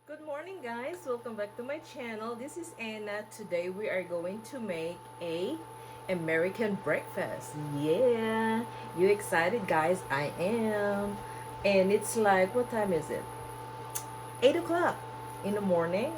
Good morning, guys. Welcome back to my channel. This is Anna. Today we are going to make a American breakfast. Yeah, you excited, guys? I am. And it's like, what time is it? 8 o'clock in the morning.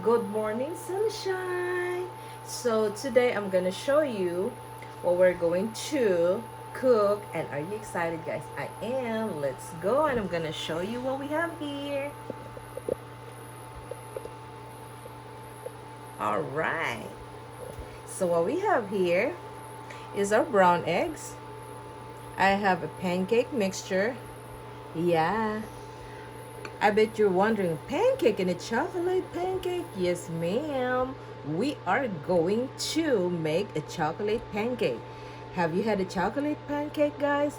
Good morning, sunshine. So today I'm gonna show you what we're going to cook. And are you excited, guys? I am. Let's go. And I'm gonna show you what we have here. All right. So what we have here is our brown eggs. I have a pancake mixture. Yeah. I bet you're wondering, pancake and a chocolate pancake? Yes, ma'am. We are going to make a chocolate pancake. Have you had a chocolate pancake, guys?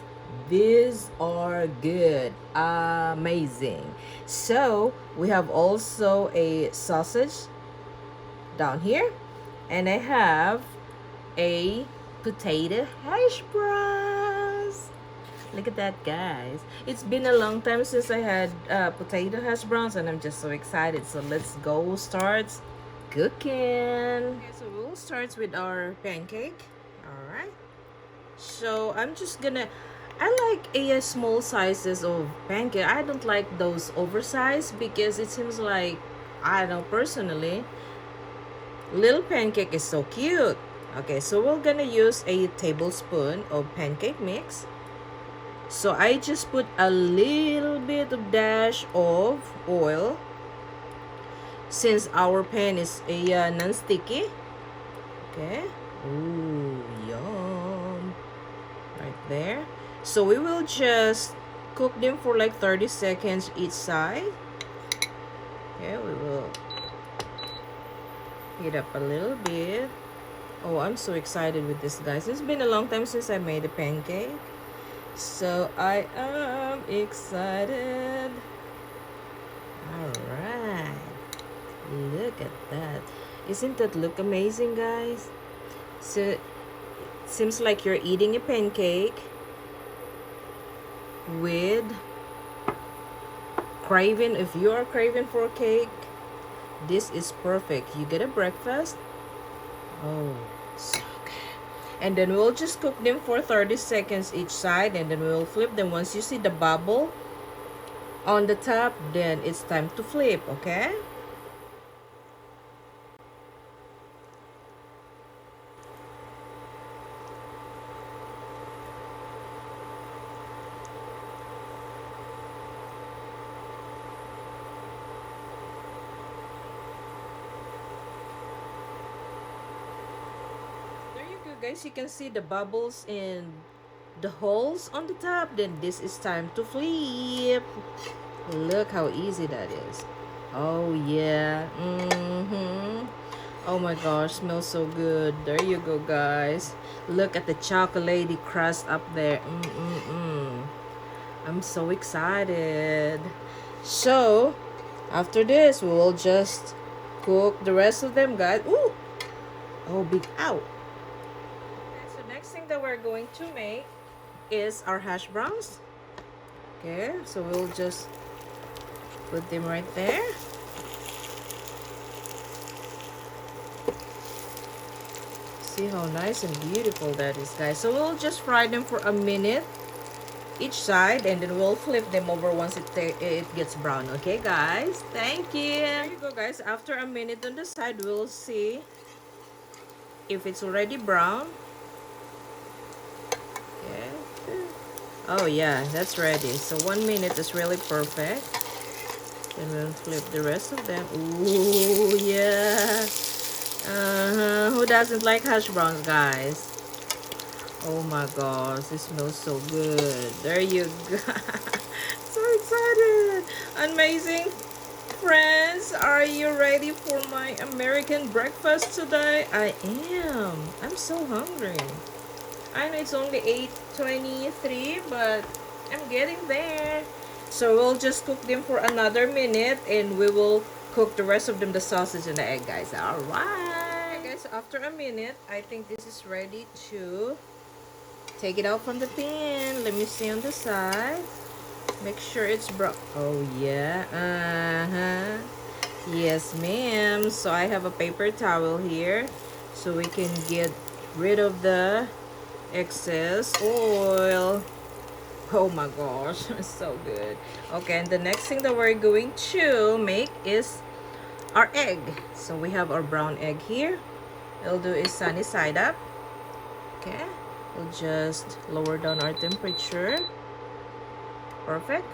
These are good. Amazing. So we have also a sausage down here, and I have a potato hash browns. Look at that, guys. It's been a long time since I had potato hash browns, and I'm just so excited. So let's go start cooking. Okay, so we'll start with our pancake. All right. So I'm just gonna, I like a small sizes of pancake. I don't like those oversized because it seems like, I don't know, personally, little pancake is so cute. Okay, so we're gonna use a tablespoon of pancake mix. So I just put a little bit of dash of oil since our pan is a non-sticky. Okay. Ooh, yum. Right there. So we will just cook them for like 30 seconds each side. Okay, we will heat up a little bit. Oh, I'm so excited with this, guys. It's been a long time since I made a pancake. So I am excited. Alright. Look at that. Isn't that look amazing, guys? So it seems like you're eating a pancake with craving. If you are craving for cake, this is perfect. You get a breakfast. Oh, so good. And then we'll just cook them for 30 seconds each side, and then we'll flip them. Once you see the bubble on the top, then it's time to flip, okay? There you go, guys. You can see the bubbles and the holes on the top. Then this is time to flip. Look how easy that is. Oh yeah. Oh my gosh, smells so good. There you go, guys. Look at the chocolatey crust up there. I'm so excited. So after this, we will just cook the rest of them, guys. Ooh. Oh, big ow. Okay, so next thing that we're going to make is our hash browns. Okay, so we'll just put them right there. See how nice and beautiful that is, guys. So we'll just fry them for a minute each side, and then we'll flip them over once it gets brown. Okay, guys? Thank you. There you go, guys. After a minute on the side, we'll see if it's already brown. Okay. Oh yeah, that's ready. So 1 minute is really perfect. Then we'll flip the rest of them. Ooh, yeah. Who doesn't like hash browns, guys? Oh my gosh, this smells so good. There you go. So excited. Amazing. Friends, are you ready for my American breakfast today? I am. I'm so hungry. I know it's only 8:23, but I'm getting there. So we'll just cook them for another minute, and we will cook the rest of them, the sausage and the egg, guys. All right. Okay, guys, after a minute, I think this is ready to take it out from the pan. Let me see on the side. Make sure it's brown. Oh yeah. Yes, ma'am. So I have a paper towel here so we can get rid of the excess oil. Oh my gosh, it's so good. Okay, and the next thing that we're going to make is our egg. So we have our brown egg here. We'll do is sunny side up. Okay, we'll just lower down our temperature. Perfect.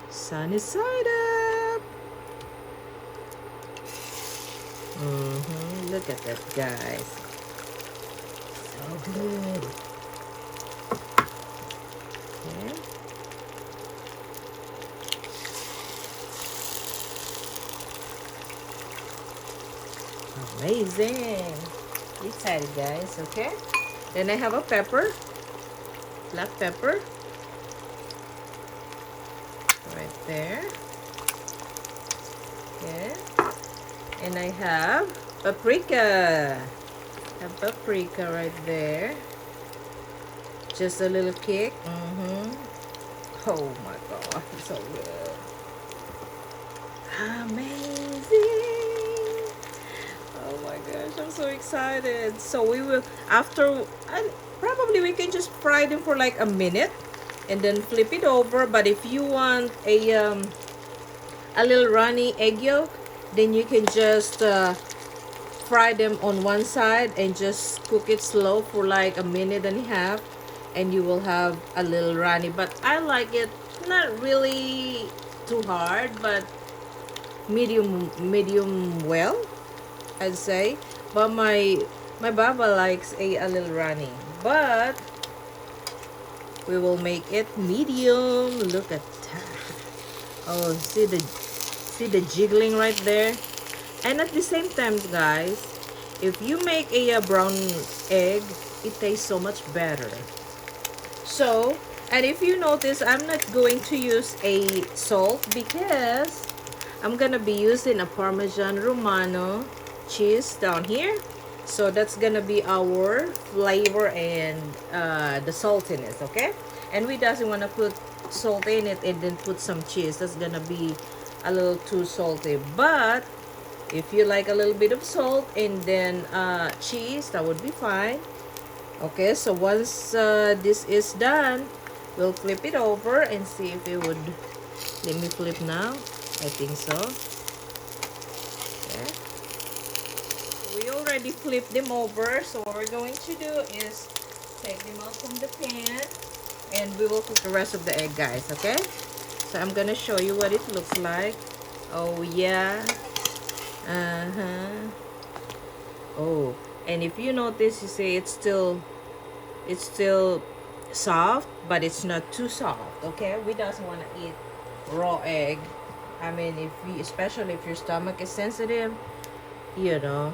Sunny side up. Look at that, guys. So good. Okay. Amazing. Excited, guys. Okay. Then I have a pepper. Black pepper. Right there. Okay. And I have paprika. A paprika right there. Just a little kick. Oh my god, it's so good. Amazing. Oh my gosh, I'm so excited. So we will, after, probably we can just fry them for like a minute and then flip it over. But if you want a little runny egg yolk, then you can just fry them on one side and just cook it slow for like a minute and a half, and you will have a little runny. But I like it not really too hard, but medium well, I'd say. But my baba likes a little runny, but we will make it medium. Look at that. Oh, see the jiggling right there. And at the same time, guys, if you make a brown egg, it tastes so much better. So, and if you notice, I'm not going to use a salt because I'm gonna be using a Parmesan Romano cheese down here. So that's gonna be our flavor and the saltiness, okay? And we doesn't want to put salt in it and then put some cheese. That's gonna be a little too salty. But if you like a little bit of salt and then cheese, that would be fine. Okay, so once this is done, we'll flip it over and see if it would. Let me flip now. I think so. Okay. We already flipped them over, so what we're going to do is take them out from the pan and we will cook the rest of the egg, guys. Okay, so I'm gonna show you what it looks like. Oh yeah. Oh, and if you notice, you see it's still soft, but it's not too soft. Okay, we doesn't want to eat raw egg. I mean, especially if your stomach is sensitive, you know,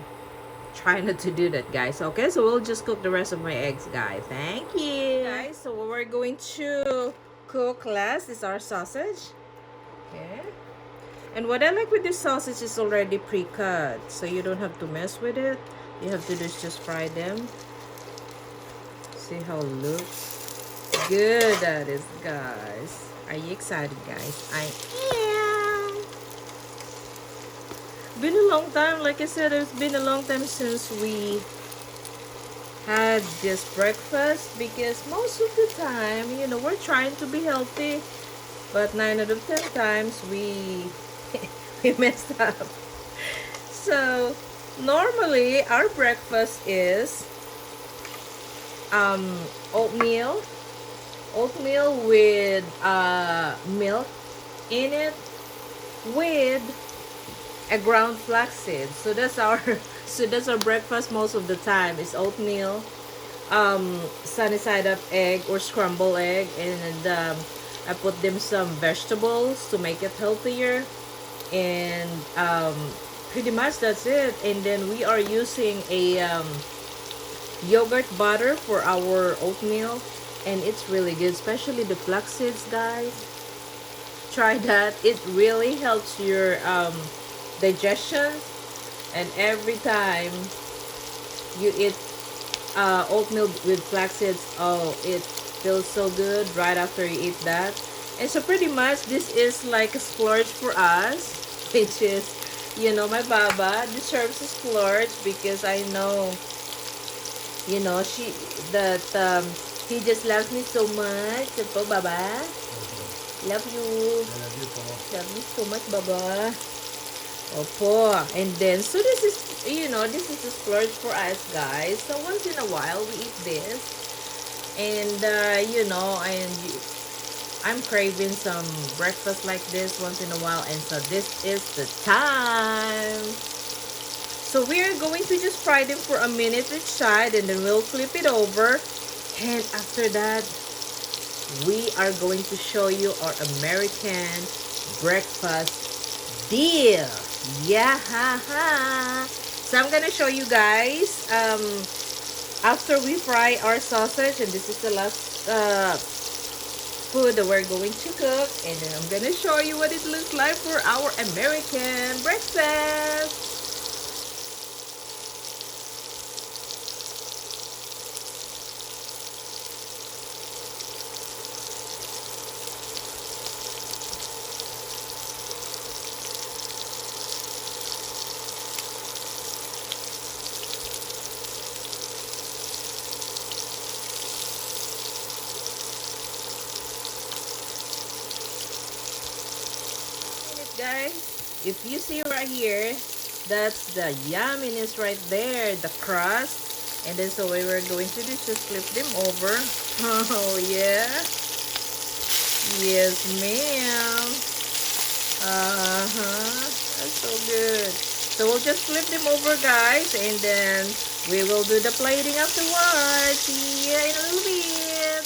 try not to do that, guys. Okay, so we'll just cook the rest of my eggs, guys. Thank you, guys. So what we're going to cook last is our sausage. Okay. And what I like with this sausage is already pre-cut, so you don't have to mess with it. You have to do is just fry them. See how it looks good that is, guys. Are you excited, guys? I am. Been a long time, like I said, it's been a long time since we had this breakfast, because most of the time, you know, we're trying to be healthy, but 9 out of 10 times we messed up. So normally our breakfast is oatmeal with milk in it with a ground flaxseed. So that's our breakfast most of the time. Is oatmeal, sunny side up egg or scrambled egg, and I put them some vegetables to make it healthier, and pretty much that's it. And then we are using a yogurt butter for our oatmeal, and it's really good, especially the flax seeds, guys. Try that. It really helps your digestion, and every time you eat oatmeal with flax seeds, oh, it feels so good right after you eat that. And so pretty much this is like a splurge for us. which is, you know, my Baba deserves a splurge because I know, you know, that he just loves me so much. So, Baba, love you. I love you po. Love you so much, Baba. Opo. And then, so this is, you know, this is a splurge for us, guys. So once in a while, we eat this. And, you know, I'm craving some breakfast like this once in a while. And so this is the time. So we are going to just fry them for a minute each side. And then we'll flip it over. And after that, we are going to show you our American breakfast deal. Yeah, ha, ha. So I'm gonna show you guys after we fry our sausage, and this is the last food that we're going to cook, and then I'm gonna show you what it looks like for our American breakfast. Guys, if you see right here, that's the yumminess right there, the crust. And then so what we're going to do is just flip them over. Oh yeah, yes ma'am. That's so good. So we'll just flip them over, guys, and then we will do the plating afterwards. See ya in a little bit.